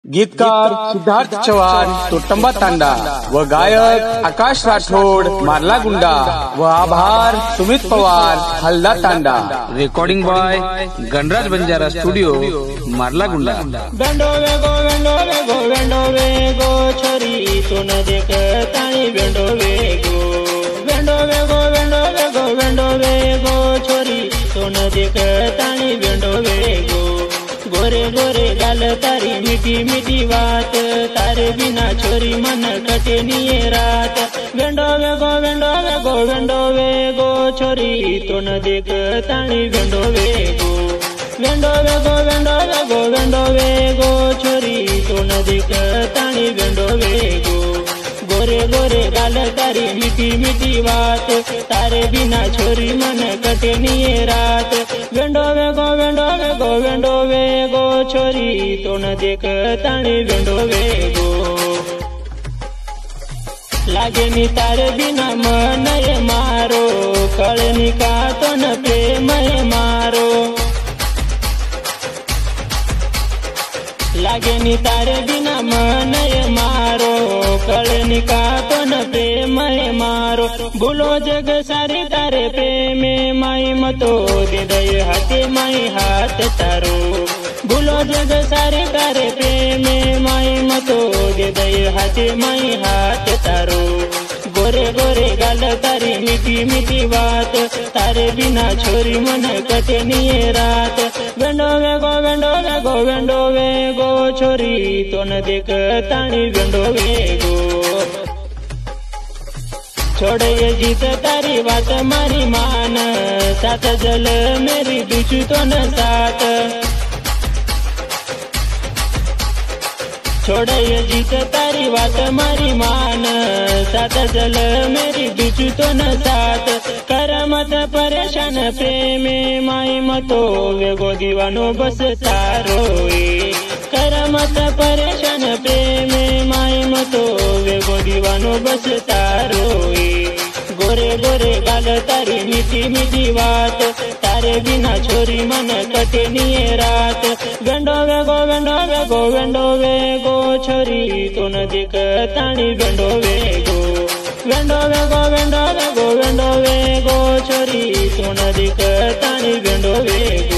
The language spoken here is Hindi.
गीतकार सिद्धार्थ चव्हाण तोटंबा तांडा व गायक आकाश राठोड मारला गुंडा व आभार सुमित पवार हल्दा तांडा। रेकॉर्डिंग बॉय गणराज बंजारा स्टुडिओ मारला गुंडा। वेंडो वेगो छोरी तो न देख ताणी वेंडो वेगो छोरी तो न देख ताणी वेंडो वेगो। गोरे गोरे गाल तारी मीठी मीठी बात तारे बिना छोरी मन कटे निये रात। वेंडो वेगो छोरी तो न देख ताणी वेंडो वेगो छोरी तो न देख ताणी वेंडो वेगो। गोरे गोरे गाल तारी मीठी मीठी बात तारे बिना छोरी मन कटे निये रात। वेंडो वेगो छोरी तो न देख ताणी वेंडो वेगो। लागे नी तारे बिना मन मारो कळनी का तो न प्रेम मारो। लागे नी तारे बिना मन मारो कळनी का तो न प्रेम मारो। भूलो जग सारी तारे प्रेम माई मतो दे दय हाथे माई हाथ तारो। भूलो जग सारे तारे प्रेम माई मतो दे दय हाथे माई हाथ तारो। गोरे गोरे गाल तारी मीठी मीठी बात तारे बिना छोरी मन कटे निये रात। वेंडो वेगो छोरी तो न देख ताणी वेंडो वेगो। छोड़े ये जीत तारी बात मारी मान साथ जल मेरी दूचू तो न साथ। छोड़े ये जीत तारी बात मारी मान साथ जल मेरी दूचू तो न साथ। कर मत परेशान प्रेम माई मतो वेगो दीवानो बस तारो। कर मत परेशान प्रेम माई मतो वेगो दीवानो बस तारो। गोरे गोरे गाल तारी मीठी मीठी बात तारे बिना छोरी मन कटे निये रात। वेंडो वेगो छोरी तो न देख ताणी वेंडो वेगो। वेंडो वेगो छोरी तो न देख ताणी वेंडो वेगो।